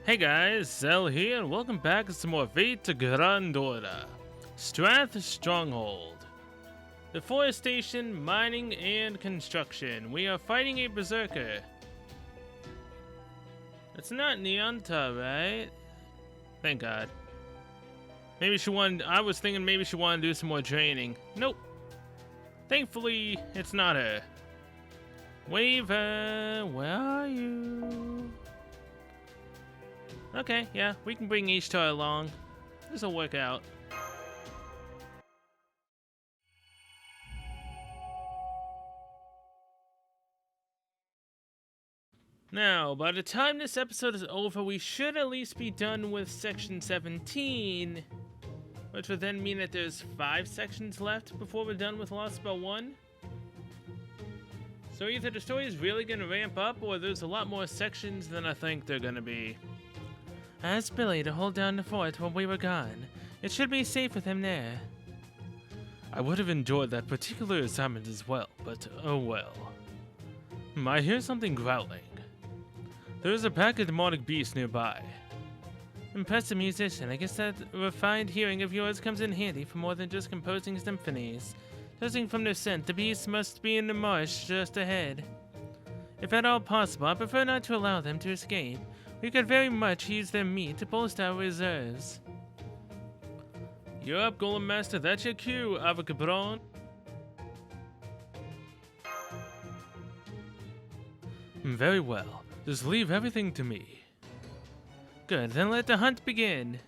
Hey guys, Zell here, and welcome back to some more Fate Grand Order. Strath Stronghold. Deforestation, mining, and construction. We are fighting a berserker. It's not Neonta, right? Thank God. Maybe she wanted. I was thinking maybe she wanted to do some more training. Nope. Thankfully, it's not her. Waver, where are you? Okay, yeah, we can bring Ishtar along. This'll work out. Now, by the time this episode is over, we should at least be done with section 17, which would then mean that there's 5 sections left before we're done with Lost Spell 1. So either the story is really going to ramp up, or there's a lot more sections than I think they're going to be. I asked Billy to hold down the fort while we were gone. It should be safe with him there. I would have enjoyed that particular assignment as well, but oh well. I hear something growling. There is a pack of demonic beasts nearby. Impressive musician, I guess that refined hearing of yours comes in handy for more than just composing symphonies. Judging from their scent, the beasts must be in the marsh just ahead. If at all possible, I prefer not to allow them to escape. We could very much use their meat to bolster our reserves. You're up, Golem Master. That's your cue, Avacabron. Very well. Just leave everything to me. Good, then let the hunt begin.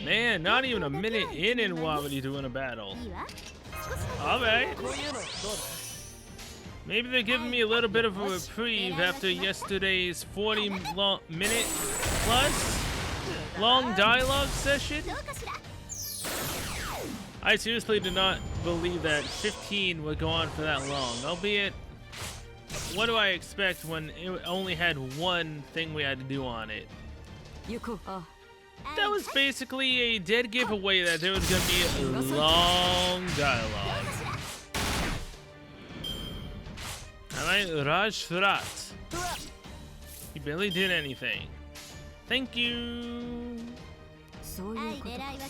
Man, not even a minute in and we're already doing a battle. Alright. Maybe they're giving me a little bit of a reprieve after yesterday's 40-minute plus long dialogue session. I seriously did not believe that 15 would go on for that long, albeit, what do I expect when it only had one thing we had to do on it? That was basically a dead giveaway that there was going to be a long dialogue. Alright, Rajthrat. He barely did anything. Thank you. So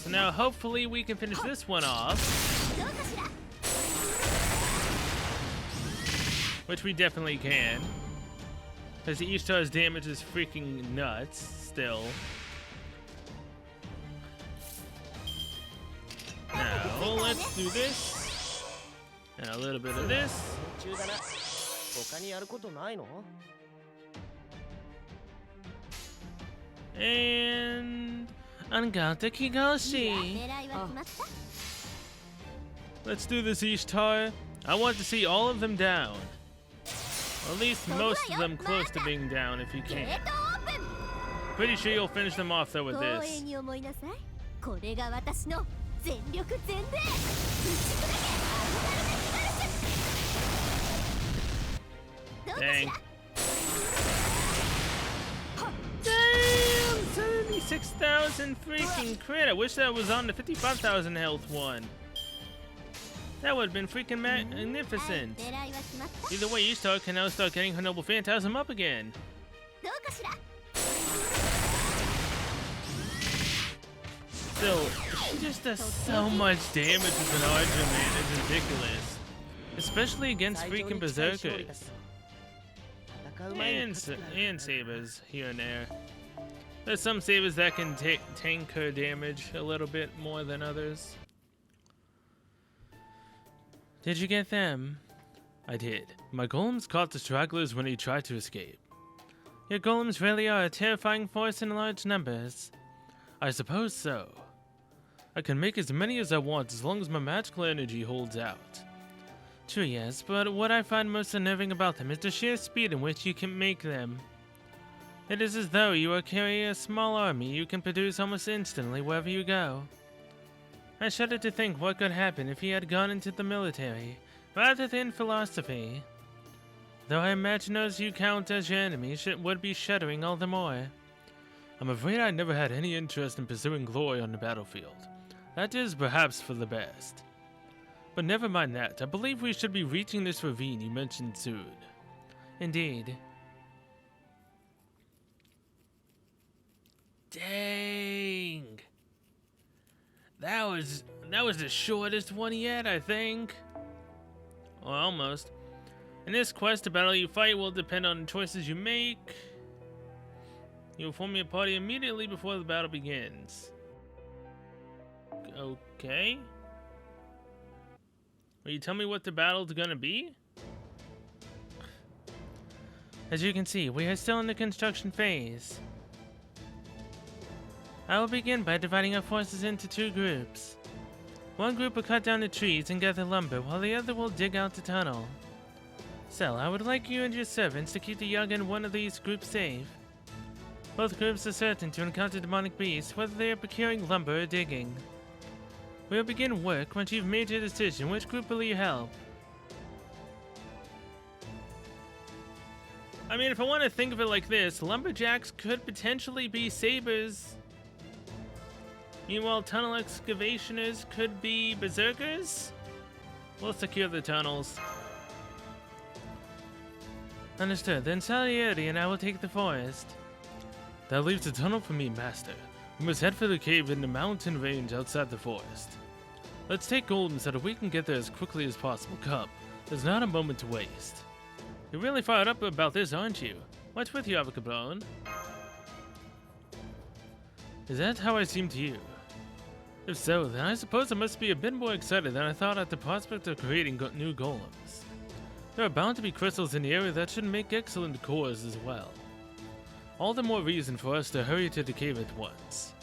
now hopefully we can finish this one off. Which we definitely can. Because Ishtar's damage is freaking nuts still. Now let's do this. And a little bit of this. And Angata Kigoshi. Let's do this, Ishtar. I want to see all of them down. Or at least most of them close to being down if you can. Pretty sure you'll finish them off though with this. Dang. Damn! 76,000 freaking crit. I wish that was on the 55,000 health one. That would have been freaking magnificent. Either way, Ishtar can now start getting her Noble Phantasm up again. Still, she just does so much damage as an Archer, man. It's ridiculous. Especially against freaking Berserkers. And Sabers here and there. There's some Sabers that can tank her damage a little bit more than others. Did you get them? I did. My golems caught the stragglers when he tried to escape. Your golems really are a terrifying force in large numbers. I suppose so. I can make as many as I want as long as my magical energy holds out. True, yes, but what I find most unnerving about them is the sheer speed in which you can make them. It is as though you are carrying a small army you can produce almost instantly wherever you go. I shudder to think what could happen if he had gone into the military, rather than philosophy. Though I imagine those you count as your enemies would be shuddering all the more. I'm afraid I never had any interest in pursuing glory on the battlefield. That is perhaps for the best. But never mind that, I believe we should be reaching this ravine you mentioned soon. Indeed. Dang. That was the shortest one yet, I think. Well, almost. In this quest, the battle you fight will depend on the choices you make. You will form your party immediately before the battle begins. Okay. Will you tell me what the battle's gonna be? As you can see, we are still in the construction phase. I will begin by dividing our forces into two groups. One group will cut down the trees and gather lumber, while the other will dig out the tunnel. So, I would like you and your servants to keep the young in one of these groups safe. Both groups are certain to encounter demonic beasts, whether they are procuring lumber or digging. We will begin work once you've made your decision. Which group will you help? I mean, if I want to think of it like this, lumberjacks could potentially be sabers. Meanwhile, tunnel excavationers could be berserkers. We'll secure the tunnels. Understood. Then Salieri and I will take the forest. That leaves a tunnel for me, Master. We must head for the cave in the mountain range outside the forest. Let's take Golem so that we can get there as quickly as possible. Come, there's not a moment to waste. You're really fired up about this, aren't you? What's with you, Avacabron? Is that how I seem to you? If so, then I suppose I must be a bit more excited than I thought at the prospect of creating new golems. There are bound to be crystals in the area that should make excellent cores as well. All the more reason for us to hurry to the cave at once.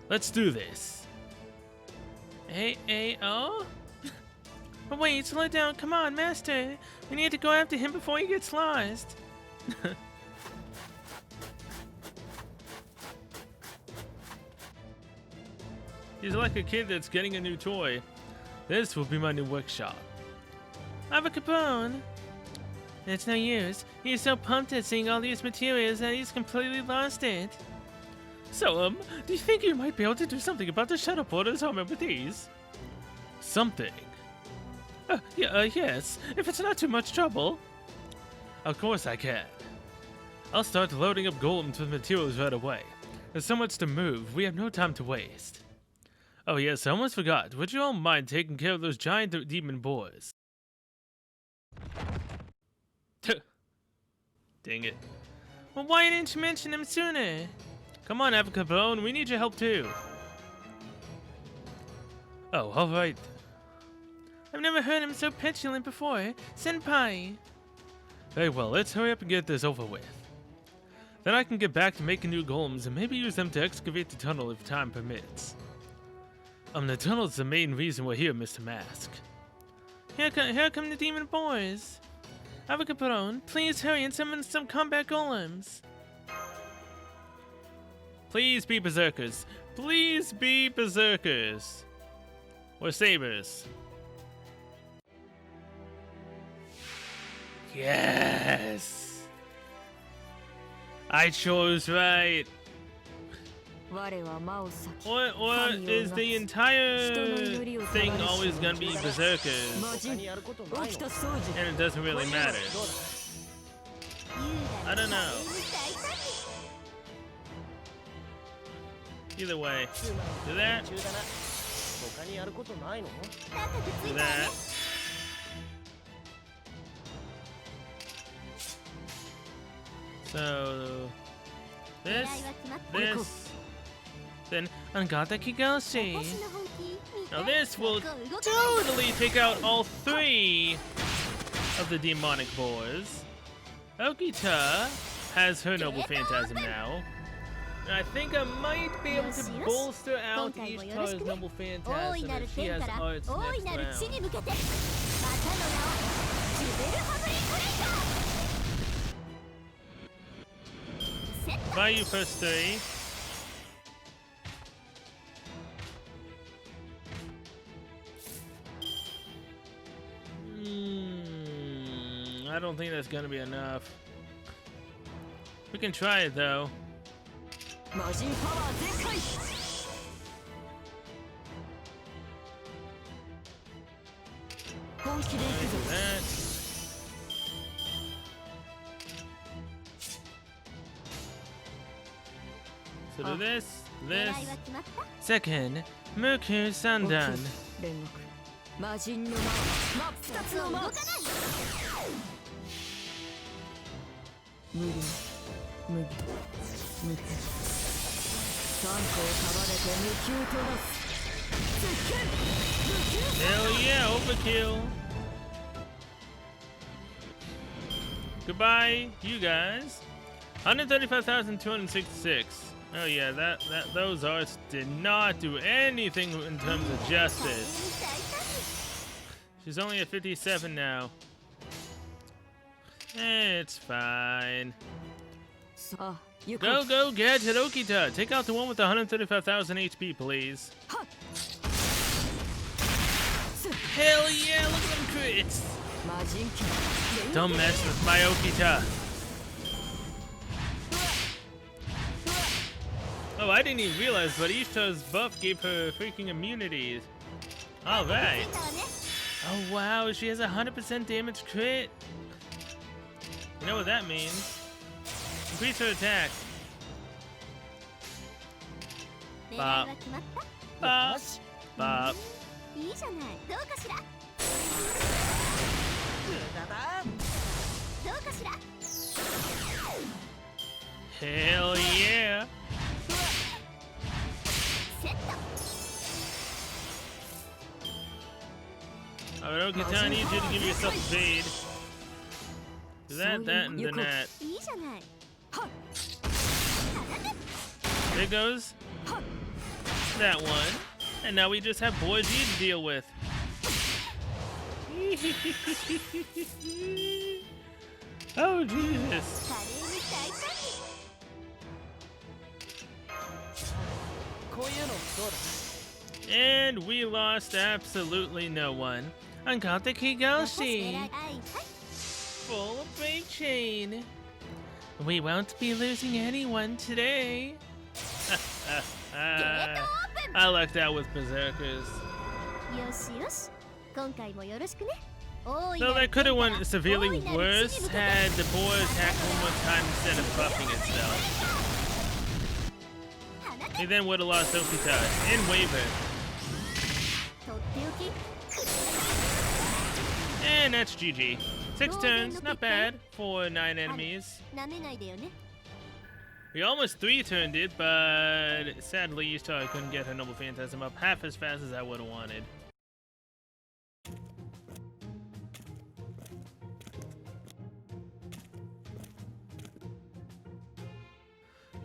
Let's do this. Oh? But wait, slow down, come on, Master. We need to go after him before he gets lost. He's like a kid that's getting a new toy. This will be my new workshop. Avacabron! It's no use. He's so pumped at seeing all these materials that he's completely lost it. So, do you think you might be able to do something about the shuttle porters armor with these? Something? Yes, if it's not too much trouble. Of course I can. I'll start loading up golems with materials right away. There's so much to move, we have no time to waste. Oh yes, I almost forgot. Would you all mind taking care of those giant demon boars? Dang it. Well, why didn't you mention them sooner? Come on, Avacabron, we need your help too. Oh, alright. I've never heard him so petulant before. Senpai! Very well, let's hurry up and get this over with. Then I can get back to making new golems and maybe use them to excavate the tunnel if time permits. The tunnel's the main reason we're here, Mr. Mask. Here come the demon boys. Avacabron, please hurry and summon some combat golems. Please be berserkers. Please be berserkers. Or sabers. Yes! I chose right. Or is the entire thing always gonna be berserkers? And it doesn't really matter. I don't know. Either way. Do that. Do that. So this, then Angata Kigoshi. Now this will totally take out all three of the demonic boars. Okita has her Noble Phantasm now. And I think I might be able to bolster out Ishtar's Noble Phantasm if she has arts next round. Buy you first 3. I don't think that's gonna be enough. We can try it though. That. So do this, this. Second, Mercury Sandan. 煉獄魔人の魔真っ二つの魔無理無理無理三個を束ねて無給となす絶剣無給 Hell yeah, overkill. Goodbye, you guys. 135,266. Oh yeah, those arts did not do anything in terms of justice. She's only at 57 now. It's fine. Go, Gadget Okita. Take out the one with the 135,000 HP, please. Hell yeah, look at them crits. Don't mess with my Okita. Oh, I didn't even realize, but Ishta's buff gave her freaking immunities. Alright. Oh wow, she has 100% damage crit. You know what that means. Increase her attack. Bop. Bop. Bop. Hell yeah. Alright, Okita, I need you to give yourself a fade. Do that, and then that. There goes that one. And now we just have Boy G to deal with. Oh, Jesus. And we lost absolutely no one. Ankata Kigoshi. Full of brave chain. We won't be losing anyone today. I lucked out with Berserkers. Though that could have went severely worse had the boar attacked one more time instead of buffing itself. He then would have lost Okita and Waver. And that's GG. 6 turns, not bad for 9 enemies. We almost 3-turned it, but sadly Ishtar couldn't get her Noble Phantasm up half as fast as I would have wanted.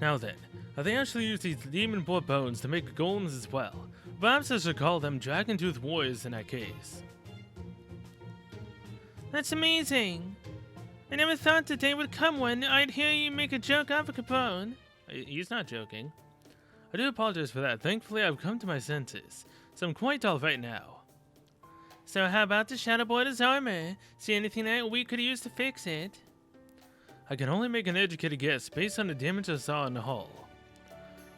Now then, they actually use these demon boar bones to make golems as well. Perhaps I should call them Dragon Tooth Warriors in that case. That's amazing! I never thought the day would come when I'd hear you make a joke of a Capone. He's not joking. I do apologize for that. Thankfully, I've come to my senses, so I'm quite alright now. So how about the Shadow Border's armor? See anything that we could use to fix it? I can only make an educated guess based on the damage I saw in the hull.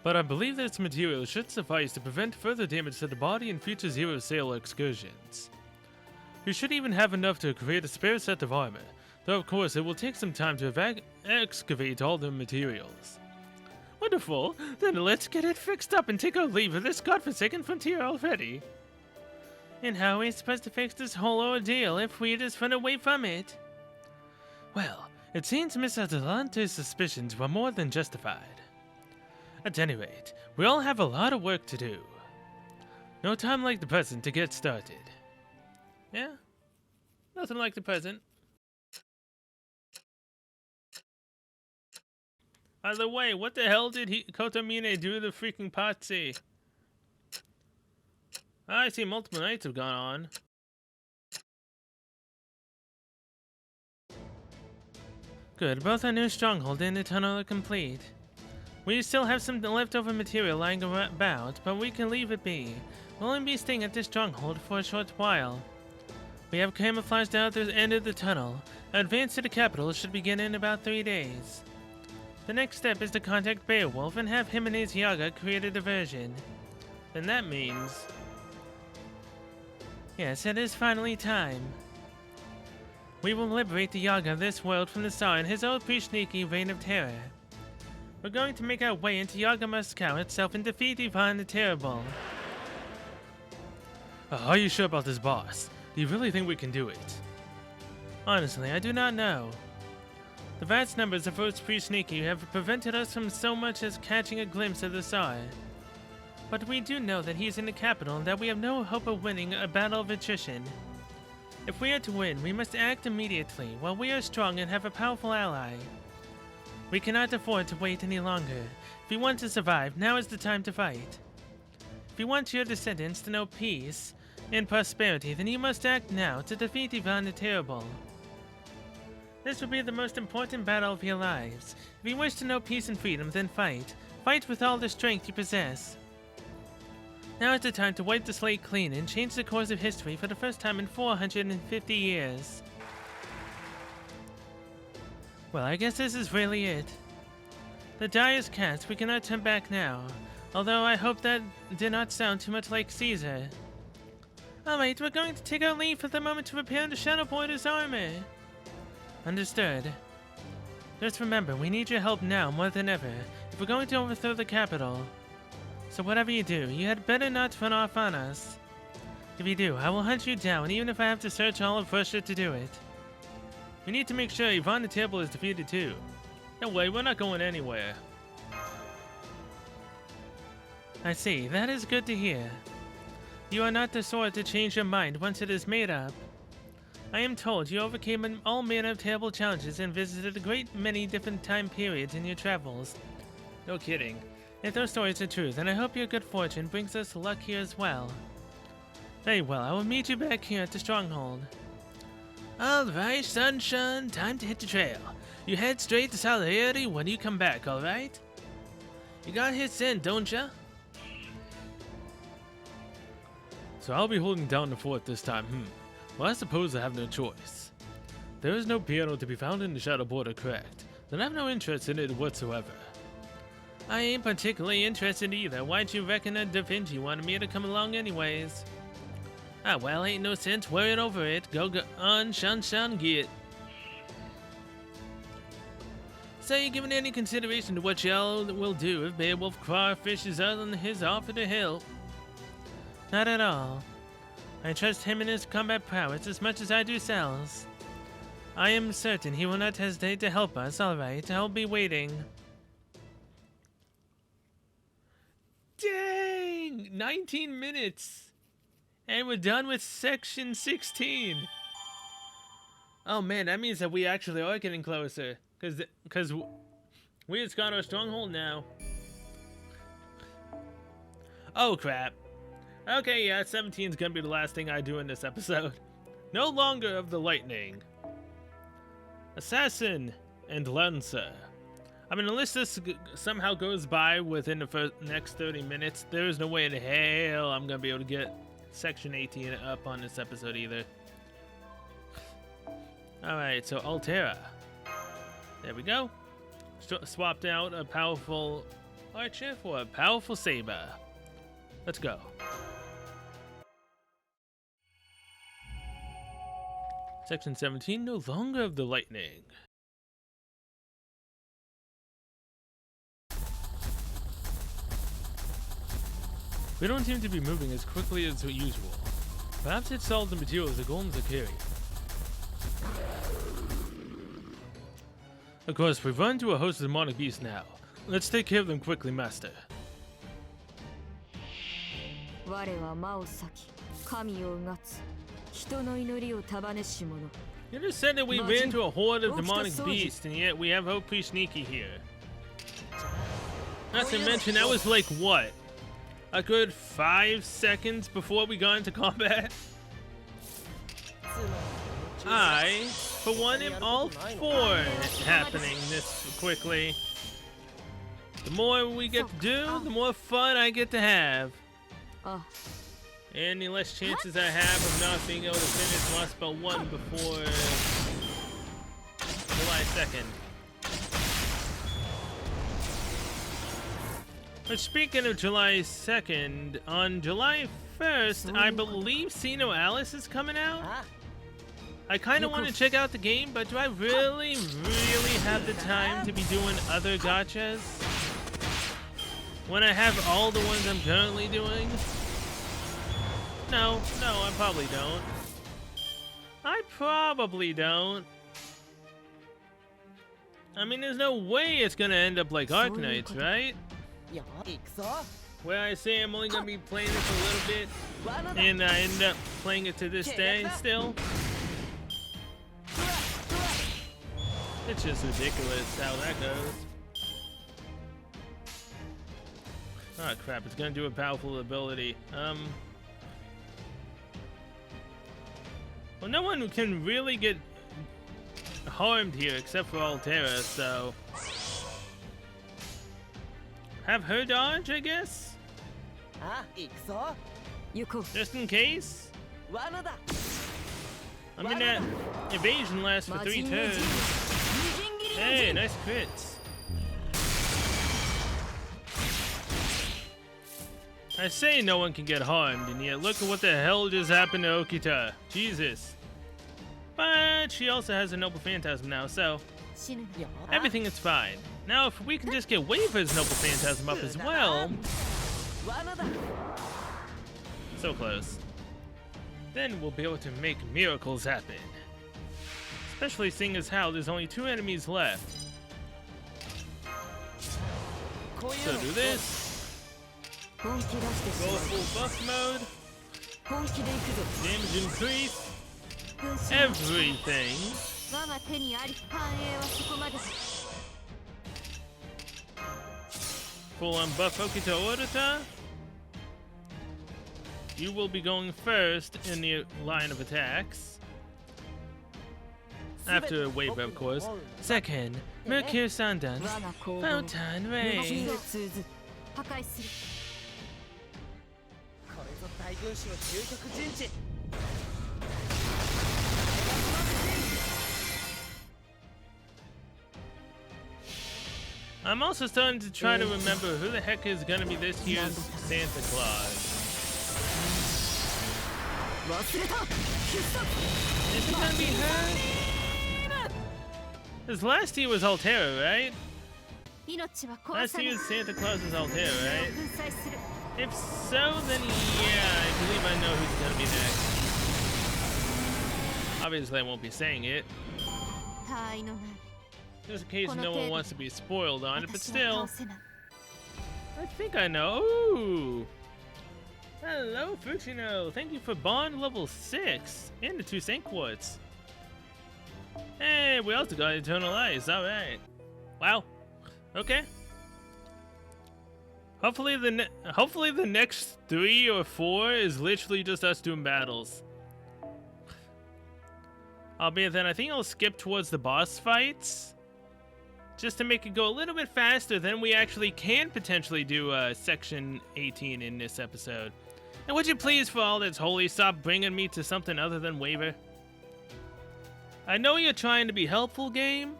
But I believe that its material should suffice to prevent further damage to the body in future Zero Sail excursions. You should even have enough to create a spare set of armor, though of course it will take some time to excavate all the materials. Wonderful! Then let's get it fixed up and take our leave of this godforsaken frontier already. And how are we supposed to fix this whole ordeal if we just run away from it? Well, it seems Miss Atalante's suspicions were more than justified. At any rate, we all have a lot of work to do. No time like the present to get started. Yeah? Nothing like the present. By the way, what the hell did Kotomine do to freaking Patsy? I see multiple nights have gone on. Good, both our new stronghold and the tunnel are complete. We still have some leftover material lying about, but we can leave it be. We'll only be staying at this stronghold for a short while. We have camouflaged out the end of the tunnel. Our advance to the capital should begin in about 3 days. The next step is to contact Beowulf and have him and his Yaga create a diversion. Then that means... Yes, it is finally time. We will liberate the Yaga of this world from the Tsar and his old pre-sneaky reign of terror. We're going to make our way into Yagamaskau itself and defeat Ivan the Terrible. Are you sure about this, boss? Do you really think we can do it? Honestly, I do not know. The vast numbers of First Priest Nikki have prevented us from so much as catching a glimpse of the Tsar. But we do know that he is in the capital and that we have no hope of winning a battle of attrition. If we are to win, we must act immediately, while we are strong and have a powerful ally. We cannot afford to wait any longer. If you want to survive, now is the time to fight. If you want your descendants to know peace and prosperity, then you must act now to defeat Ivan the Terrible. This will be the most important battle of your lives. If you wish to know peace and freedom, then fight. Fight with all the strength you possess. Now is the time to wipe the slate clean and change the course of history for the first time in 450 years. Well, I guess this is really it. The die is cast, we cannot turn back now. Although I hope that did not sound too much like Caesar. Alright, we're going to take our leave for the moment to prepare to Shadow Border's armor. Understood. Just remember, we need your help now more than ever, if we're going to overthrow the capital. So whatever you do, you had better not run off on us. If you do, I will hunt you down, even if I have to search all of Russia to do it. We need to make sure Ivan the Terrible is defeated too. No way, we're not going anywhere. I see, that is good to hear. You are not the sort to change your mind once it is made up. I am told you overcame all manner of terrible challenges and visited a great many different time periods in your travels. No kidding. If those stories are true, then I hope your good fortune brings us luck here as well. Very well, I will meet you back here at the stronghold. Alright, Sunshine, time to hit the trail. You head straight to Solidarity when you come back, alright? You got his scent, don't ya? So I'll be holding down the fort this time, Well, I suppose I have no choice. There is no piano to be found in the Shadow Border, correct? Then I have no interest in it whatsoever. I ain't particularly interested either. Why'd you reckon a Da Vinci wanted me to come along anyways? Ah, well, ain't no sense worrying over it. Go on, Shun, get. So you giving any consideration to what y'all will do if Beowulf Craw fishes out on his offer to help? Not at all. I trust him in his combat prowess as much as I do Sal's. I am certain he will not hesitate to help us, alright. I'll be waiting. Dang! 19 minutes! And we're done with section 16. Oh man, that means that we actually are getting closer. Cause we just got our stronghold now. Oh crap. Okay, yeah, 17 is gonna be the last thing I do in this episode. No longer of the lightning. Assassin and Lancer. I mean, unless this somehow goes by within the next 30 minutes, there is no way in hell I'm gonna be able to get section 18 up on this episode either. Alright, so Altera. There we go. Swapped out a powerful archer for a powerful saber. Let's go. Section 17, no longer of the lightning. We don't seem to be moving as quickly as usual. Perhaps it's all the materials the golems are carrying. Of course, we've run into a host of demonic beasts now. Let's take care of them quickly, Master. You just said that we ran into a horde of demonic beasts, and yet we have Hope Priest Nikki here. Not to mention, that was like, what? A good 5 seconds before we got into combat? I, for one, am all for it happening this quickly. The more we get to do, the more fun I get to have. And the less chances I have of not being able to finish Lost Spell 1 before July 2nd. But speaking of July 2nd, on July 1st, I believe Xeno Alice is coming out. I kind of want to check out the game, but do I really have the time to be doing other gachas? when I have all the ones I'm currently doing? No, I probably don't. I probably don't. I mean, there's no way it's gonna end up like Arknights, right? Where I say I'm only gonna be playing this a little bit, and I end up playing it to this day still. It's just ridiculous how that goes. Oh crap, it's gonna do a powerful ability. Well, no one can really get harmed here except for Altera, so... have her dodge, I guess? Just in case? I mean, that evasion lasts for 3 turns. Hey, nice crits. I say no one can get harmed, and yet look at what the hell just happened to Okita. Jesus. But she also has a Noble Phantasm now, so everything is fine. Now, if we can just get Waver's Noble Phantasm up as well... so close. Then we'll be able to make miracles happen. Especially seeing as how there's only 2 enemies left. So do this. Go full buff mode. Damage increase. Everything. Full on buff Okita Orita. You will be going first in the line of attacks. After Waver, of course. Second, Mercure Sandan. Photon Ray. I'm also starting to try to remember who the heck is gonna be this year's Santa Claus. Is it gonna be her? Because last year was Altera, right? Last year's Santa Claus is Altera, right? If so, then yeah, I believe I know who's gonna be next. Obviously, I won't be saying it. Just in case no one wants to be spoiled on it, but still. I think I know. Ooh. Hello, Fuchino. Thank you for bond level 6 and the 2 Saint Quartz. Hey, we also got Eternal Ice. All right. Wow. Okay. Hopefully the next 3 or 4 is literally just us doing battles. Albeit then I think I'll skip towards the boss fights. Just to make it go a little bit faster, then we actually can potentially do section 18 in this episode. And would you please, for all that's holy, stop bringing me to something other than Waver? I know you're trying to be helpful, game,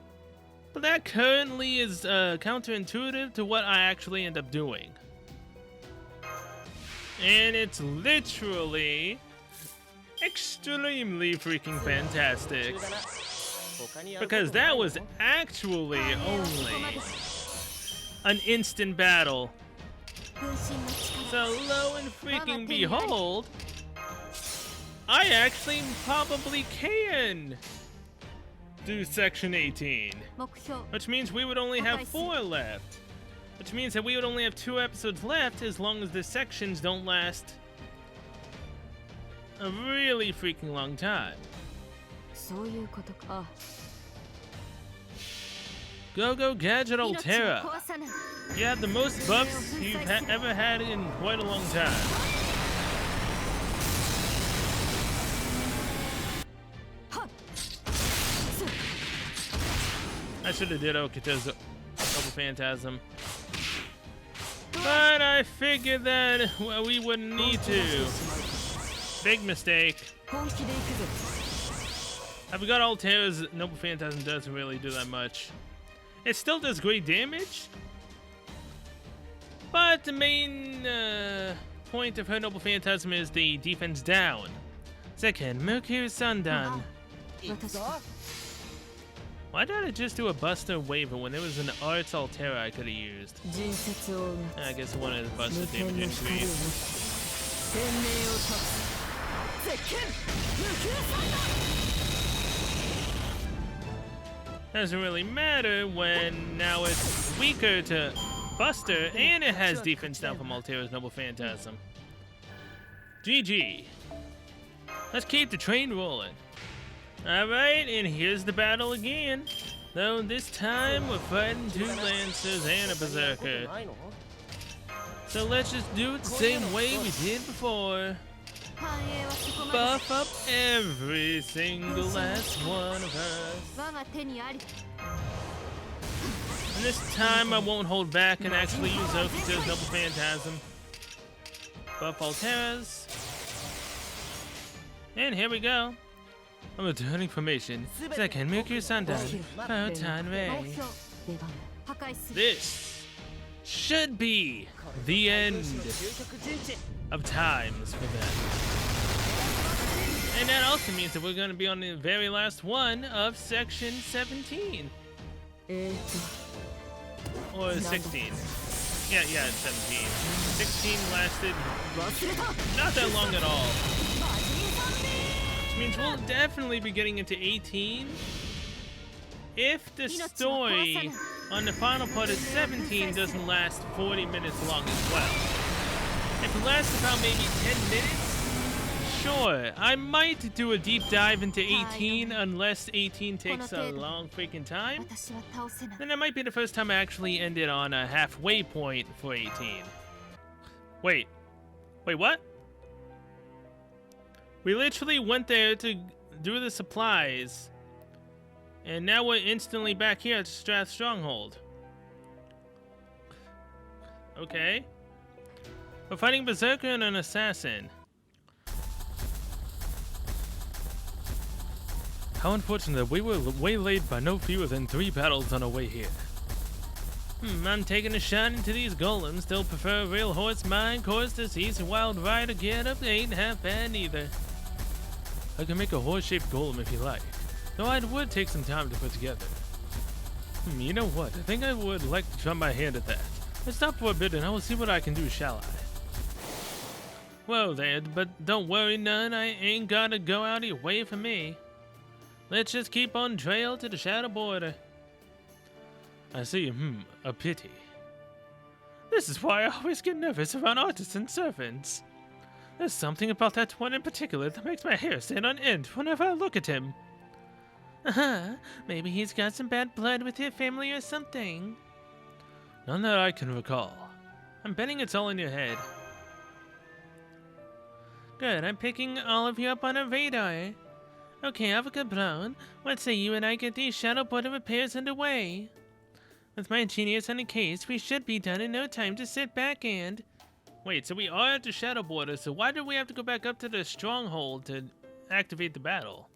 but that currently is counterintuitive to what I actually end up doing. And it's literally extremely freaking fantastic. Because that was actually only an instant battle. So lo and freaking behold, I actually probably can do section 18. Which means we would only have 4 left. Which means that we would only have 2 episodes left as long as the sections don't last a really freaking long time. Go Gadget Altera. You have the most buffs you've ever had in quite a long time. I should have did Okita's Noble Phantasm. But I figured that well, we wouldn't need to. Big mistake. I forgot Altera's Noble Phantasm doesn't really do that much. It still does great damage, but the main point of her Noble Phantasm is the defense down. Second, Mercure Sandan. Why did I just do a Buster Waiver when there was an Arts Altera I could have used? 人説を生む I guess I wanted to bust 無 the 限 damage の into 光を me. 持ち天命を立つ絶剣無休祭 Doesn't really matter when now it's weaker to Buster and it has defense down from Altera's Noble Phantasm. GG. Let's keep the train rolling. Alright, and here's the battle again. Though this time we're fighting two Lancers and a Berserker. So let's just do it the same way we did before. 繁栄はそこまで Buff up every single last one of us. 我が手にあり And this time I won't hold back and actually use Okuto's Noble Phantasm. Buff Alteras. And here we go. I'm returning formation. Second Mirku Sandan. Photon 目 Ray. 標出番破壊する This should be the end of times for them. And that also means that we're going to be on the very last one of section 17. と Or 16. Yeah, it's 17. 16 lasted 忘れた not that long at all. マジンさんめ Which means we'll definitely be getting into 18. If the story on the final part of 17 doesn't last 40 minutes long as well. If it lasts about maybe 10 minutes, sure, I might do a deep dive into 18 unless 18 takes a long freaking time. 私は倒せない Then that might be the first time I actually ended on a halfway point for 18. Wait, what? We literally went there to do the supplies, and now we're instantly back here at Strath Stronghold. Okay. We're fighting Berserker and an Assassin. How unfortunate that we were waylaid by no fewer than 3 battles on our way here. I'm taking a shot into these golems. They'll prefer a real horse mine course to seize a wild rider get up. They ain't half bad neither. I can make a horse-shaped golem if you like, though it would take some time to put together. You know what? I think I would like to try my hand at that. Let's stop for a bit and I will see what I can do, shall I? Whoa there, but don't worry none, I ain't gotta go out of your way for me. Let's just keep on trail to the shadow border. I see, a pity. This is why I always get nervous around artists and servants. There's something about that one in particular that makes my hair stand on end whenever I look at him. Maybe he's got some bad blood with your family or something. None that I can recall. I'm betting it's all in your head. Good, I'm picking all of you up on a radar. Okay, Avoca Brown, what say you and I get these shadow border repairs underway? With my genius on the case, we should be done in no time to sit back and... Wait, so we are at the shadow border, so why do we have to go back up to the stronghold to activate the battle?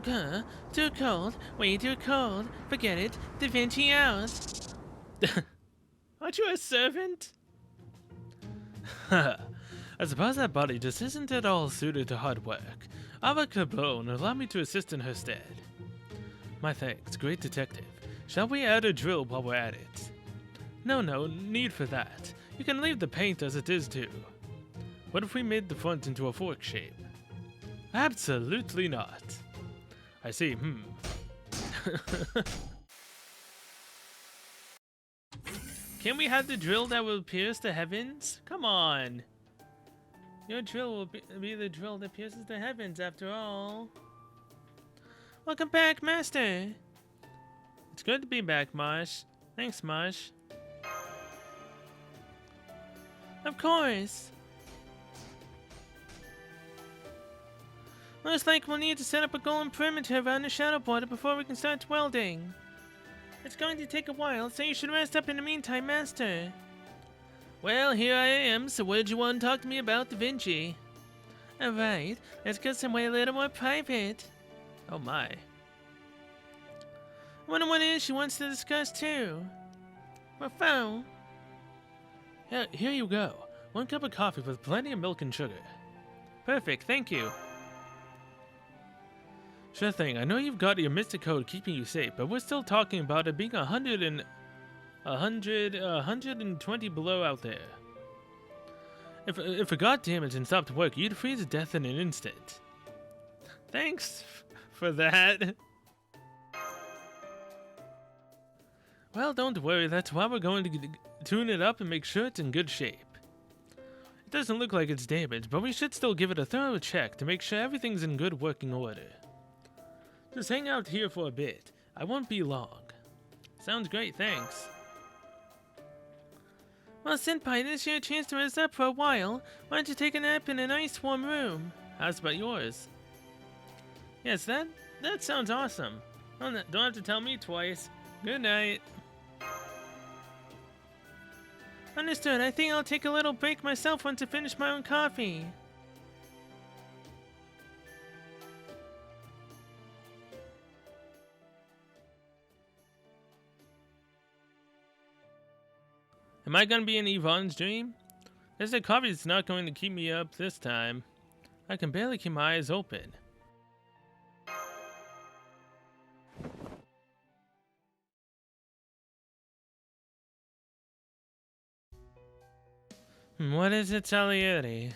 Too cold, way too cold, forget it, Da Vinci out. Aren't you a servant? I suppose that body just isn't at all suited to hard work. Ava Cabron, allow me to assist in her stead. My thanks, great detective. Shall we add a drill while we're at it? No need for that. You can leave the paint as it is too. What if we made the front into a fork shape? Absolutely not. I see, Can we have the drill that will pierce the heavens? Come on. Your drill will be the drill that pierces the heavens after all. Welcome back, Master. It's good to be back, Marsh. Thanks, Marsh. Of course. Looks like we'll need to set up a golem perimeter around the shadow border before we can start welding. It's going to take a while, so you should rest up in the meantime, Master. Well, here I am, so what did you want to talk to me about Da Vinci? Alright, let's get somewhere a little more private. Oh my. I wonder what it is she wants to discuss too. My phone. Here you go. 1 cup of coffee with plenty of milk and sugar. Perfect, thank you. Sure thing, I know you've got your mystic code keeping you safe, but we're still talking about it being 120 below out there. If it got damaged and stopped working, you'd freeze to death in an instant. Thanks for that. Well, don't worry, that's why we're going to tune it up and make sure it's in good shape. It doesn't look like it's damaged, but we should still give it a thorough check to make sure everything's in good working order. Just hang out here for a bit. I won't be long. Sounds great, thanks. Well, Senpai, this is your chance to rest up for a while. Why don't you take a nap in a nice warm room? How's about yours? Yes, that sounds awesome. Don't have to tell me twice. Good night. Understood. I think I'll take a little break myself once I finish my own coffee. Am I gonna be in Yvonne's dream? Guess the coffee's not going to keep me up this time. I can barely keep my eyes open. What is it, Salieri?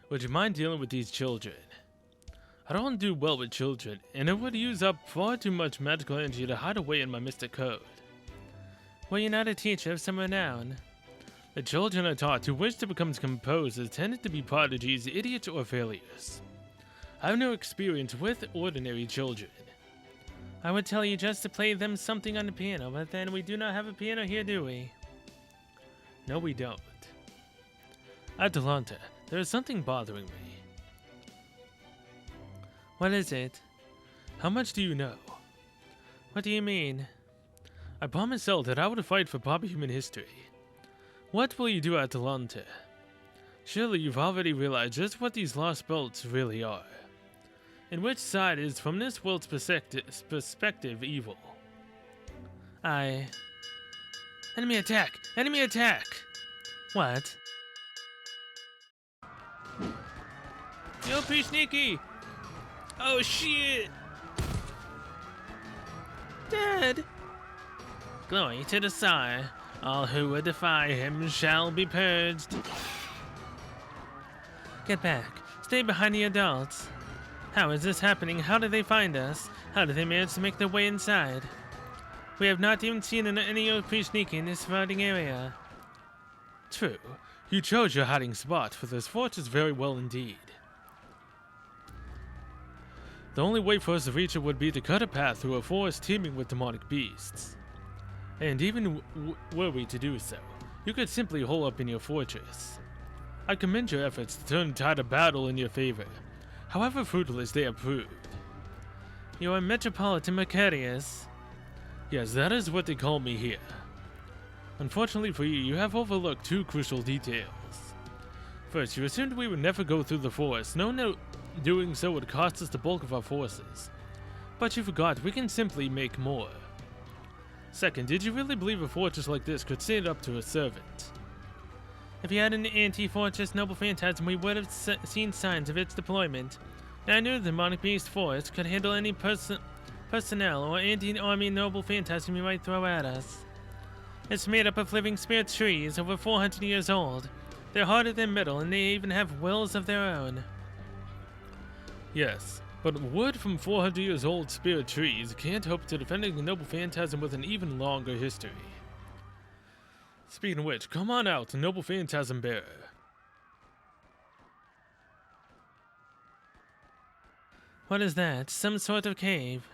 Would you mind dealing with these children? I don't do well with children, and it would use up far too much magical energy to hide away in my mystic code. Well, you're not a teacher of some renown. The children are taught who wish to become composers tended to be prodigies, idiots, or failures. I have no experience with ordinary children. I would tell you just to play them something on the piano, but then we do not have a piano here, do we? No, we don't. Atalanta, there is something bothering me. What is it? How much do you know? What do you mean? I promised Cell that I would fight for proper human history. What will you do, Atalanta? Surely you've already realized just what these lost belts really are. And which side is, from this world's perspective, evil. Enemy attack! Enemy attack! What? Yo, pretty sneaky! Oh shit! Dead! Glory to the Sire. All who would defy him shall be purged. Get back. Stay behind the adults. How is this happening? How did they find us? How did they manage to make their way inside? We have not even seen any OP sneaking in this surrounding area. True. You chose your hiding spot for this fortress very well indeed. The only way for us to reach it would be to cut a path through a forest teeming with demonic beasts. And even were we to do so, you could simply hole up in your fortress. I commend your efforts to turn the tide of battle in your favor, however fruitless they have proved. You are Metropolitan Macarius. Yes, that is what they call me here. Unfortunately for you, you have overlooked two crucial details. First, you assumed we would never go through the forest, no, doing so would cost us the bulk of our forces. But you forgot we can simply make more. Second, did you really believe a fortress like this could stand up to a servant? If you had an anti-fortress noble phantasm, we would have seen signs of its deployment. And I knew the demonic beast force could handle any personnel or anti-army noble phantasm you might throw at us. It's made up of living spirit trees over 400 years old. They're harder than metal, and they even have wills of their own. Yes, but wood from 400 years old spirit trees can't hope to defend a noble phantasm with an even longer history. Speaking of which, come on out, noble phantasm bearer. What is that? Some sort of cave?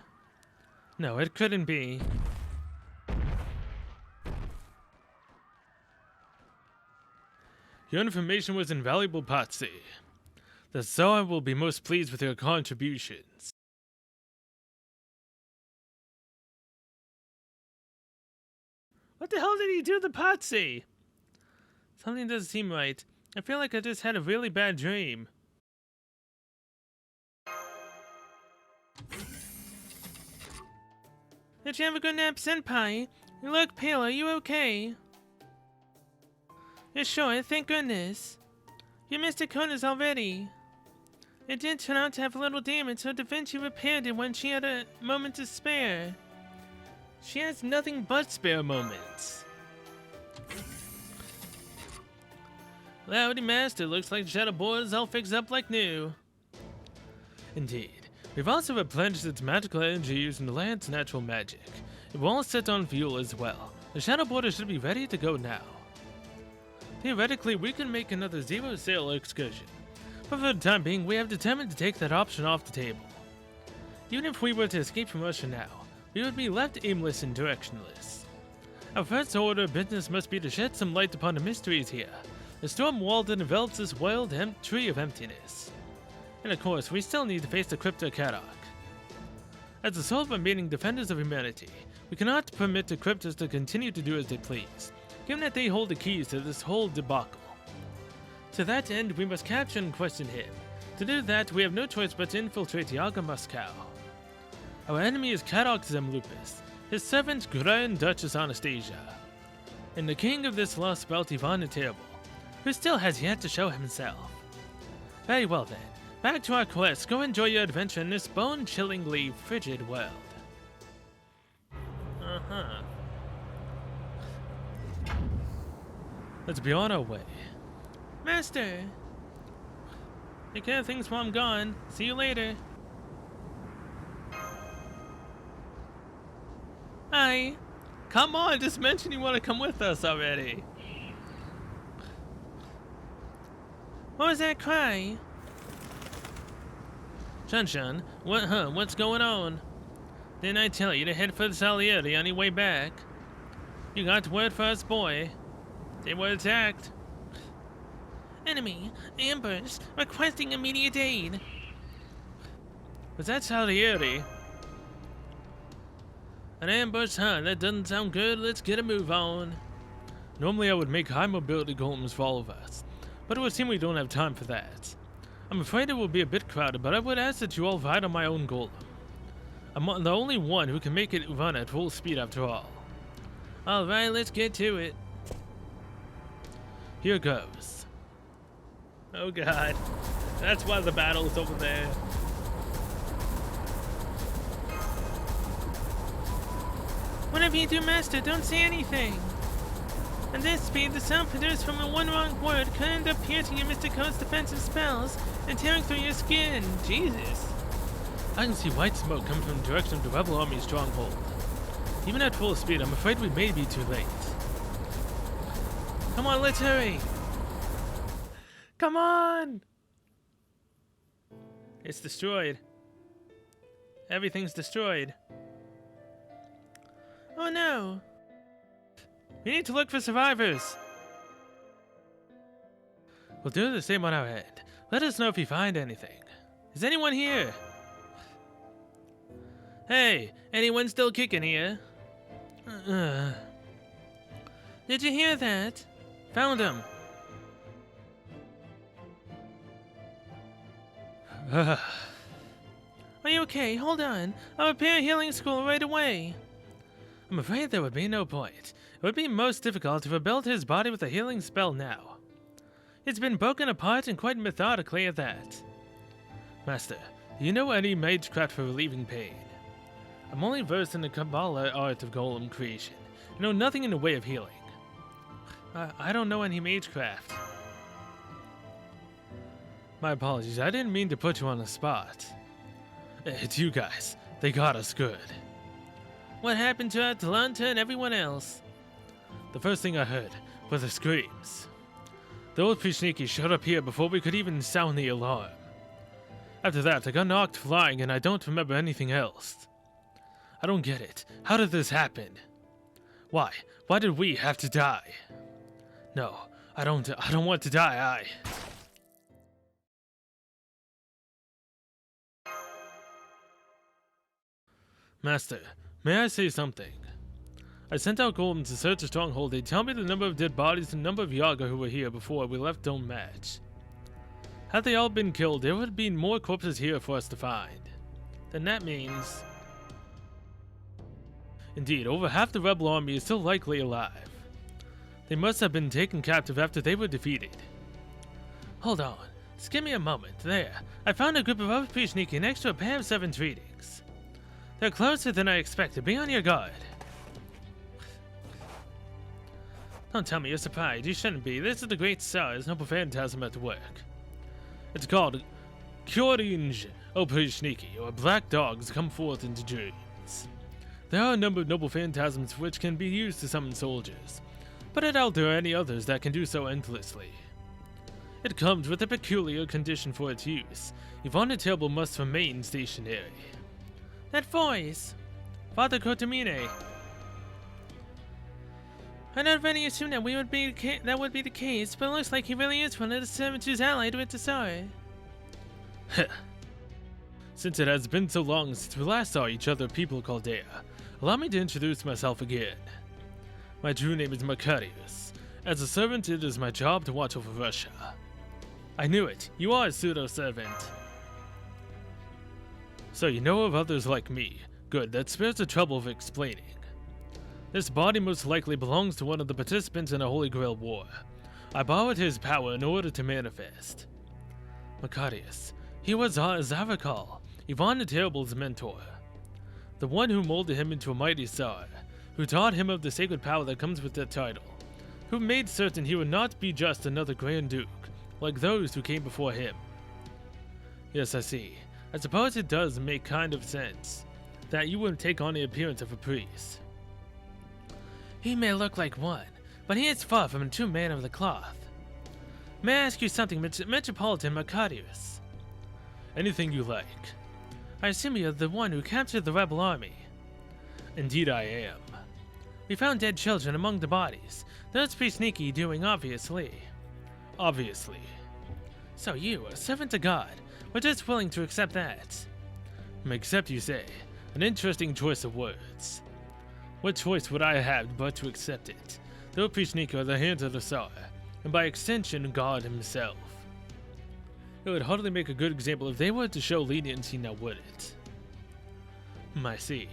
No, it couldn't be. Your information was invaluable, Patsy. The Tsar will be most pleased with your contributions. What the hell did he do to Patsy? Something doesn't seem right. I feel like I just had a really bad dream. Did you have a good nap, Senpai? You look pale, are you okay? You're sure, thank goodness. Your Mystic Code is already. It did turn out to have little damage, so Da Vinci repaired it when she had a moment to spare. She has nothing but spare moments. Howdy, Master. Looks like the Shadow Board is all fixed up like new. Indeed. We've also replenished its magical energy using the land's natural magic. It will all set on fuel as well. The Shadow Border should be ready to go now. Theoretically, we can make another zero-sail excursion. But for the time being, we have determined to take that option off the table. Even if we were to escape from Russia now, we would be left aimless and directionless. Our first order of business must be to shed some light upon the mysteries here. The storm wall that envelops this wild tree of emptiness. And of course, we still need to face the Crypto Karak. As the sole remaining defenders of humanity, we cannot permit the Cryptos to continue to do as they please, given that they hold the keys to this whole debacle. To that end, we must capture and question him. To do that, we have no choice but to infiltrate Yaga Moscow. Our enemy is Karak Zemlupus, his servant Grand Duchess Anastasia, and the king of this lost belt Ivan the Terrible, who still has yet to show himself. Very well then, back to our quest. Go enjoy your adventure in this bone-chillingly frigid world. Let's be on our way. Master! Take care of things while I'm gone. See you later. Hi. Come on, just mention you want to come with us already. What was that cry? Shun, what's going on? Didn't I tell you to head for the Salieri on your way back? You got word for us, boy. They were attacked. Enemy, ambush, requesting immediate aid. Was that Salieri? An ambush, huh? That doesn't sound good. Let's get a move on. Normally I would make high mobility golems for all of us, but it would seem we don't have time for that. I'm afraid it will be a bit crowded, but I would ask that you all ride on my own golem. I'm the only one who can make it run at full speed after all. Alright, let's get to it. Here goes. Oh god. That's why the battle is over there. Whatever you do, Master, don't say anything. At this speed, the sound produced from a one wrong word could end up piercing your Mr. Code's defensive spells and tearing through your skin. Jesus. I can see white smoke coming from the direction of the rebel army's stronghold. Even at full speed, I'm afraid we may be too late. Come on, let's hurry. Come on! It's destroyed. Everything's destroyed. Oh no! We need to look for survivors! We'll do the same on our end. Let us know if you find anything. Is anyone here? Hey, anyone still kicking here? Did you hear that? Found him. Are you okay? Hold on. I'll repair healing school right away. I'm afraid there would be no point. It would be most difficult to rebuild his body with a healing spell now. It's been broken apart and quite methodically at that. Master, do you know any magecraft for relieving pain? I'm only versed in the Kabbalah art of golem creation. I know nothing in the way of healing. I don't know any magecraft. My apologies, I didn't mean to put you on the spot. It's you guys. They got us good. What happened to Atalanta and everyone else? The first thing I heard were the screams. Those Pishniki showed up here before we could even sound the alarm. After that, I got knocked flying and I don't remember anything else. I don't get it. How did this happen? Why? Why did we have to die? No, I don't want to die, Master, may I say something? I sent out golems to search the stronghold. They tell me the number of dead bodies and the number of Yaga who were here before we left don't match. Had they all been killed, there would be more corpses here for us to find. Then that means... Indeed, over half the rebel army is still likely alive. They must have been taken captive after they were defeated. Hold on. Just give me a moment. There. I found a group of OP sneaking next to a pair of 7 readings. They're closer than I expected. Be on your guard. Don't tell me you're surprised. You shouldn't be. This is the Great Stars Noble Phantasm at work. It's called Kyorinj Operishniki, or Black Dogs Come Forth into Dreams. There are a number of noble phantasms which can be used to summon soldiers, but I doubt there are any others that can do so endlessly. It comes with a peculiar condition for its use. Yvonne the Terrible must remain stationary. That voice! Father Kotomine! I not already assumed that that would be the case, but it looks like he really is one of the servants who's allied with the Tsar. Since it has been so long since we last saw each other, people called Dea, allow me to introduce myself again. My true name is Macarius. As a servant, it is my job to watch over Russia. I knew it. You are a pseudo-servant. So you know of others like me. Good, that spares the trouble of explaining. This body most likely belongs to one of the participants in a Holy Grail war. I borrowed his power in order to manifest. Macarius. He was Zarakal, Yvonne the Terrible's mentor. The one who molded him into a mighty Tsar, who taught him of the sacred power that comes with that title, who made certain he would not be just another Grand Duke, like those who came before him. Yes, I see. I suppose it does make kind of sense that you wouldn't take on the appearance of a priest. He may look like one, but he is far from a true man of the cloth. May I ask you something, Metropolitan Macarius? Anything you like. I assume you're the one who captured the rebel army. Indeed I am. We found dead children among the bodies. That's pretty sneaky doing, obviously. Obviously. So you, a servant of God, were just willing to accept that. Accept, you say. An interesting choice of words. What choice would I have but to accept it? The Operishniki are the hands of the Tsar, and by extension, God himself. It would hardly make a good example if they were to show leniency, now would it? I see.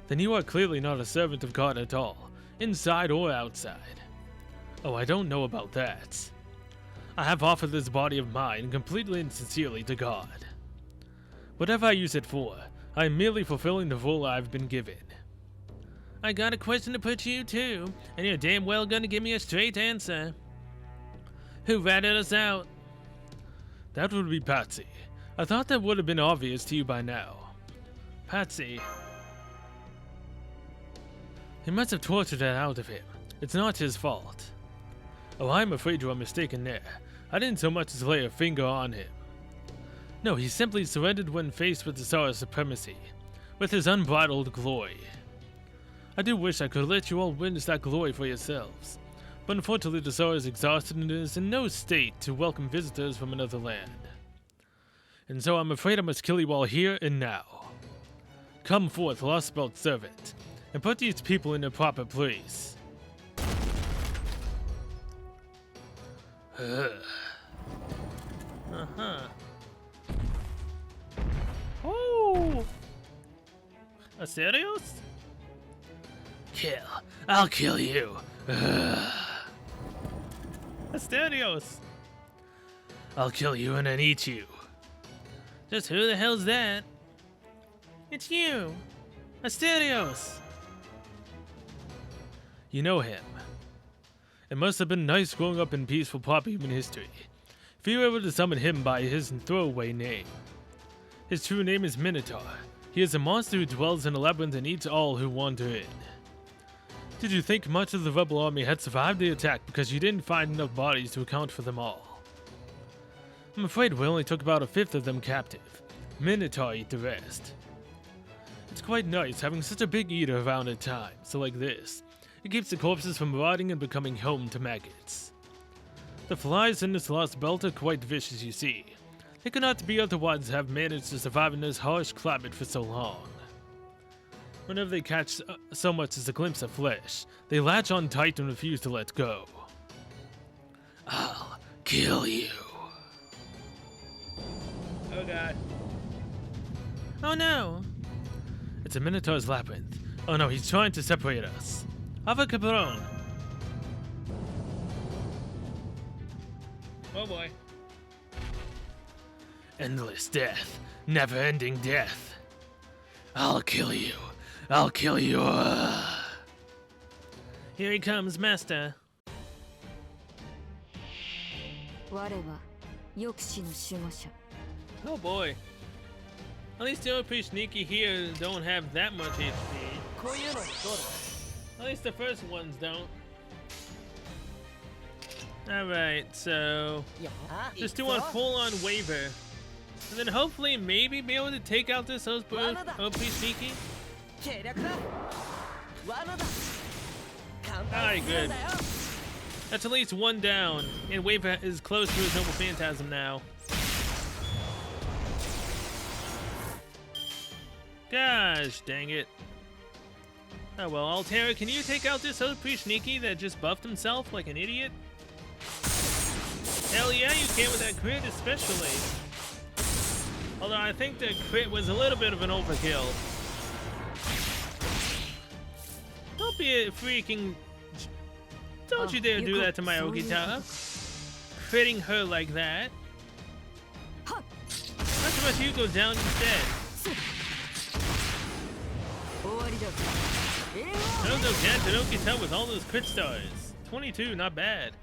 Then you are clearly not a servant of God at all, inside or outside. Oh, I don't know about that. I have offered this body of mine completely and sincerely to God. Whatever I use it for, I am merely fulfilling the role I've been given. I got a question to put to you too, and you're damn well gonna give me a straight answer. Who ratted us out? That would be Patsy. I thought that would have been obvious to you by now. Patsy. He must have tortured that out of him. It's not his fault. Oh, I'm afraid you are mistaken there. I didn't so much as lay a finger on him. No, he simply surrendered when faced with the Tsar's supremacy, with his unbridled glory. I do wish I could let you all witness that glory for yourselves, but unfortunately the Tsar is exhausted and is in no state to welcome visitors from another land. And so I'm afraid I must kill you all here and now. Come forth, lost belt servant, and put these people in their proper place. Oh! Asterios? Kill. I'll kill you. Asterios! I'll kill you and then eat you. Just who the hell's that? It's you! Asterios! You know him. It must have been nice growing up in peaceful proper human history, if you were able to summon him by his throwaway name. His true name is Minotaur. He is a monster who dwells in a labyrinth and eats all who wander in. Did you think much of the rebel army had survived the attack because you didn't find enough bodies to account for them all? I'm afraid we only took about a fifth of them captive. Minotaur ate the rest. It's quite nice having such a big eater around at times, so like this. It keeps the corpses from rotting and becoming home to maggots. The flies in this lost belt are quite vicious, you see. They could not be otherwise have managed to survive in this harsh climate for so long. Whenever they catch so much as a glimpse of flesh, they latch on tight and refuse to let go. I'll kill you. Oh god. Oh no! It's a Minotaur's labyrinth. Oh no, he's trying to separate us. Ava Capron. Oh boy. Endless death. Never-ending death. I'll kill you. I'll kill you. Here he comes, Master. 我は抑止の守護者 Oh boy. At least the OP Sneaky here don't have that much HP. こういうのどう At least the first ones don't. Alright, so だよあ just do a full-on waiver. And then hopefully maybe be able to take out this OP Sneaky. 計略だ罠だ簡 Alright, 単すぎる good. んだよ That's at least one down. And Waiver is close to his Noble Phantasm now. Gosh, dang it. Oh well, Altera, can you take out this OP Sneaky that just buffed himself like an idiot? Hell yeah, you can with that crit especially. Although I think the crit was a little bit of an overkill. Don't be a freaking... Don't you dare do that to my Okita. Critting her like that. Not too much you go down instead. 終わりだ Don't go down to Okita with all those crit stars. 22, not bad.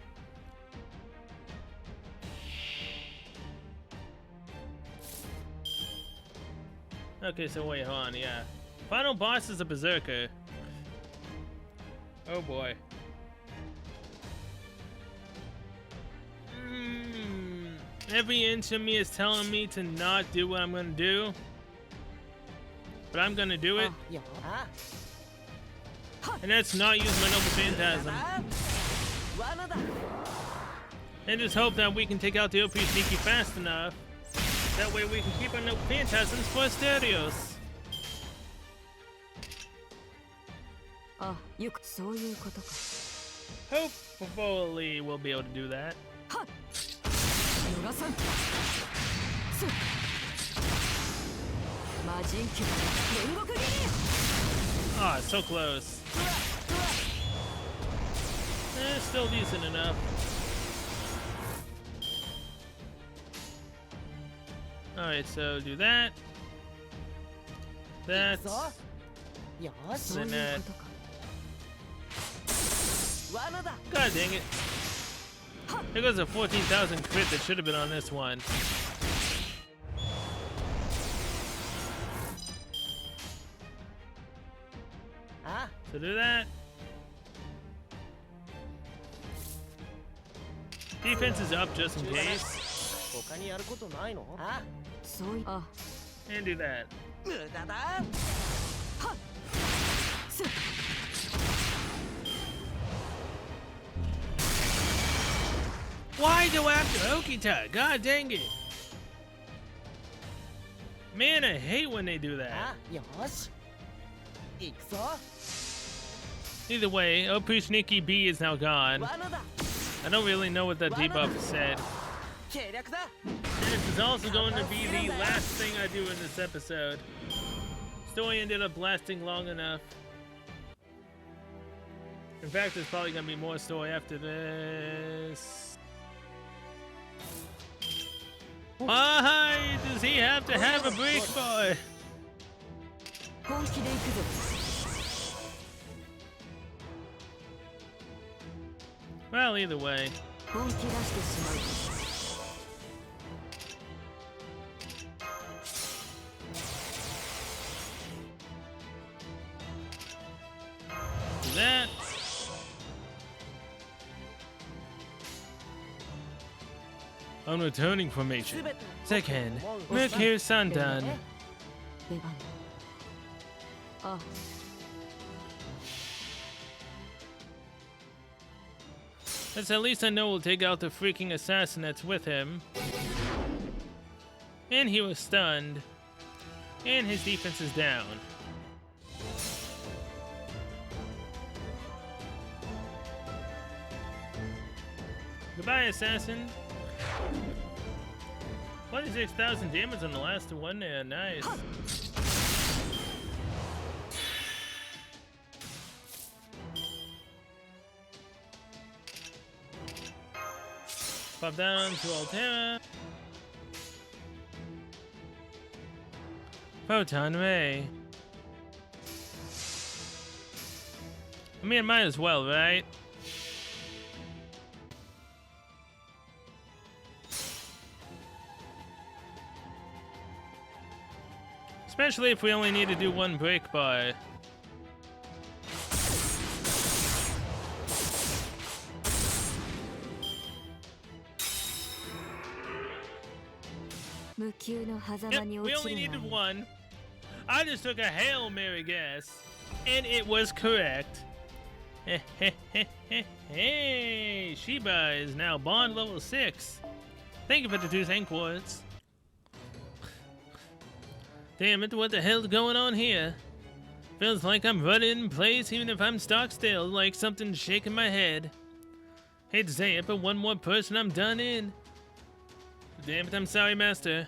Okay, so wait, hold on, yeah. Final boss is a berserker. Oh boy. Every inch of me is telling me to not do what I'm gonna do. But I'm gonna do it. よあ And that's not use my Noble Phantasm. 罠だ And just hope that we can take out the OP Sneaky fast enough. That way we can keep our Noble Phantasms for Asterios. あよくそういうことか Hopefully we'll be able to do that. 逃さんす魔人級煉獄斬り Ah, so close. Still decent enough. Alright, so do that. That. ぞよしそういうことか罠だ God dang it. There goes a 14,000 crit that should have been on this one. Ah, So do that. Defense is up just in case. 他にやることないのあそういあ And do that. 無駄だす Why go after Okita? God dang it. Man, I hate when they do that. あよし行くぞ Either way, OP Sneaky B is now gone. 罠だ I don't really know what that debuff said. 計略だ And this is also going to be the last thing I do in this episode. Story ended up lasting long enough. In fact, there's probably going to be more story after this. Why does he have to have a break boy? 本気で行くぞ Well, either way. 本気出してしまうか Do that. On returning formation. 全て Second, Mercure Sundown. 出番あ As at least I know we'll take out the freaking assassin that's with him. And he was stunned. And his defense is down. Goodbye, assassin. 26,000 damage on the last one there. Nice. Pop down to Altera. Photon ray. I mean, might as well, right? Especially if we only need to do one break bar. Yep, we only needed one. I just took a Hail Mary guess, and it was correct. Hey, Sheba is now bond level 6. Thank you for the 2 thank words. Damn it, what the hell's going on here? Feels like I'm running in place even if I'm stock still, like something's shaking my head. Hate to say it, but one more person I'm done in. Damn it, I'm sorry, Master.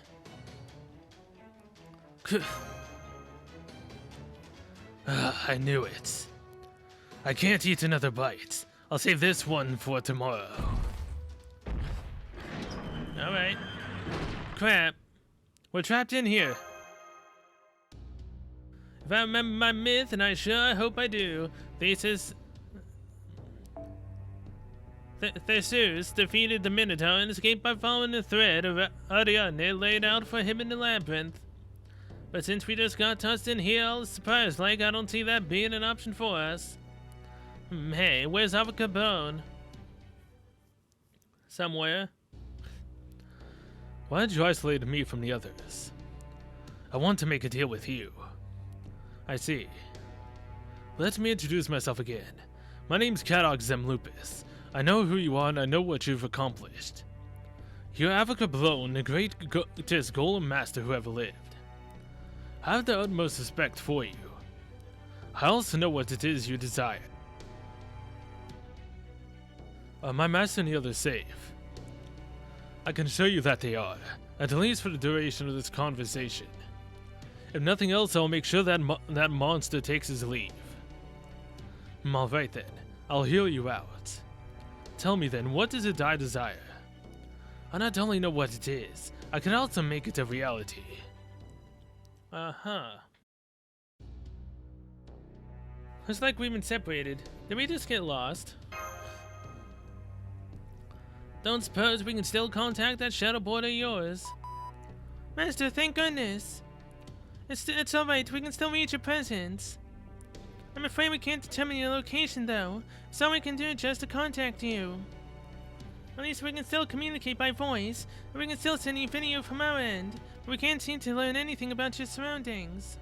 I knew it. I can't eat another bite. I'll save this one for tomorrow. Alright. Crap. We're trapped in here. If I remember my myth, and I sure hope I do, Theseus defeated the Minotaur and escaped by following the thread of Ariadne laid out for him in the labyrinth. But since we just got tossed in here all surprised like, I don't see that being an option for us. Hey, where's Ava Capone? Somewhere. Why did you isolate me from the others? I want to make a deal with you. I see. Let me introduce myself again. My name's Kadok Zemlupus. I know who you are and I know what you've accomplished. You're Ava Blown, the greatest golem master who ever lived. I have the utmost respect for you. I also know what it is you desire. Are my master and the others safe? I can show you that they are, at least for the duration of this conversation. If nothing else, I'll make sure that that monster takes his leave. Alright then, I'll heal you out. Tell me then, what is it I desire? I not only know what it is, I can also make it a reality. Uh-huh. Looks like we've been separated. Did we just get lost? Don't suppose we can still contact that shadow board of yours? Master, thank goodness. It's alright, we can still reach your presence. I'm afraid we can't determine your location though, so all we can do is just to contact you. At least we can still communicate by voice, and we can still send you video from our end, but we can't seem to learn anything about your surroundings.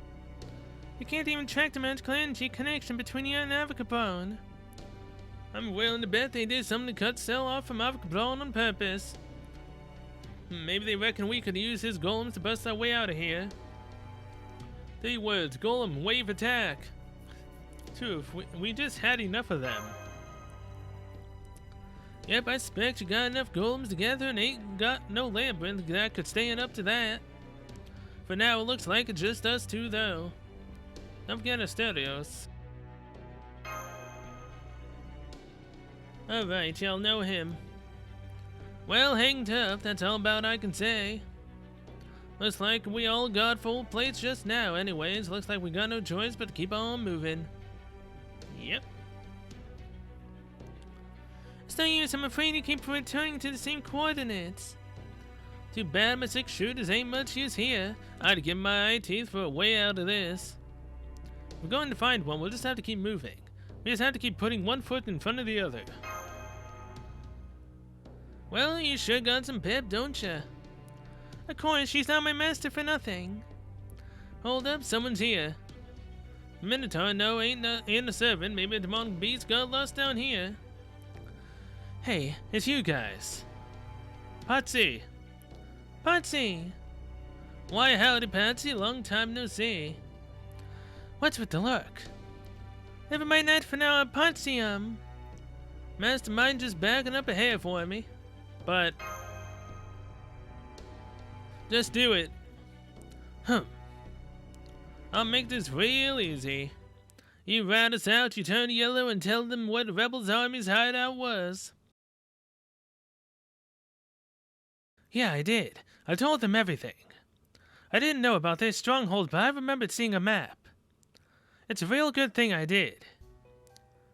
We can't even track the magical energy connection between you and Avacabone. I'm willing to bet they did something to cut Cell off from Avacabone on purpose. Maybe they reckon we could use his golems to bust our way out of here. 3 words, golem, wave attack. 2, we just had enough of them. Yep, I expect you got enough golems together and ain't got no labyrinth that could stand up to that. For now, it looks like it's just us 2 though. Don't forget Asterios. Alright, y'all know him. Well, hang tough, that's all about I can say. Looks like we all got full plates just now anyways. Looks like we got no choice but to keep on moving. Yep. It's no use, I'm afraid you keep returning to the same coordinates. Too bad my 6 shooters ain't much use here. I'd give my eye teeth for a way out of this. If we're going to find one, we'll just have to keep moving. We just have to keep putting one foot in front of the other. Well, you sure got some pep, don't ya? Of course, she's not my master for nothing. Hold up, someone's here. Minotaur, no, ain't a servant. Maybe a demonic beast got lost down here. Hey, it's you guys. Patsy! Patsy! Why, howdy, Patsy. Long time no see. What's with the look? Never mind that for now, Patsy, Mastermind just backing up a hair for me. But just do it. I'll make this real easy. You rat us out, you turn yellow, and tell them what the Rebels' army's hideout was. Yeah, I did. I told them everything. I didn't know about this stronghold, but I remembered seeing a map. It's a real good thing I did.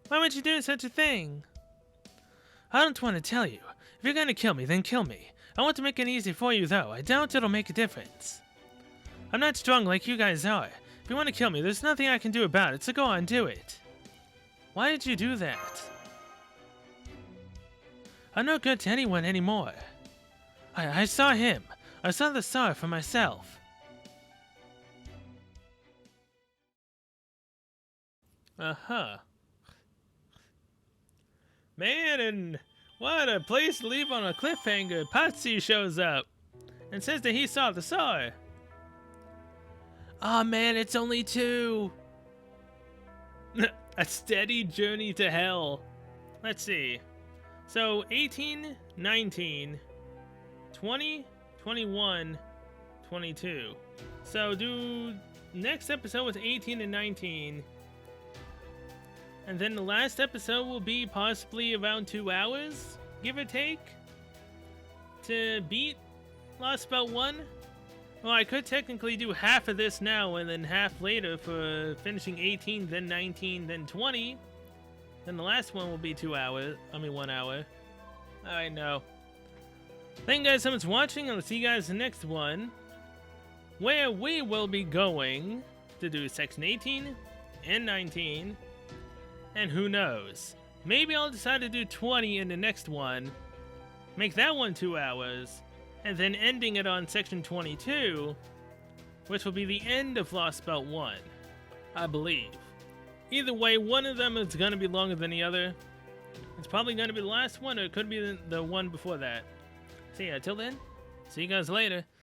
Why would you do such a thing? I don't want to tell you. If you're gonna kill me, then kill me. I want to make it easy for you, though. I doubt it'll make a difference. I'm not strong like you guys are. If you want to kill me, there's nothing I can do about it, so go on, do it. Why did you do that? I'm not good to anyone anymore. I saw him. I saw the star for myself. Uh-huh. Man, and what a place to leave on a cliffhanger. Patsy shows up and says that he saw the star. Aw, man, it's only 2. A steady journey to hell. Let's see. So, 18, 19, 20, 21, 22. So, do next episode was 18 and 19. And then the last episode will be possibly around 2 hours, give or take, to beat Lost Belt 1. Well, I could technically do half of this now and then half later for finishing 18, then 19, then 20. Then the last one will be 1 hour. I know. Thank you guys so much for watching, and I'll see you guys in the next one, where we will be going to do section 18 and 19. And who knows? Maybe I'll decide to do 20 in the next one, make that one 2 hours, and then ending it on section 22, which will be the end of Lost Belt 1, I believe. Either way, one of them is going to be longer than the other. It's probably going to be the last one, or it could be the one before that. So yeah, till then, see you guys later.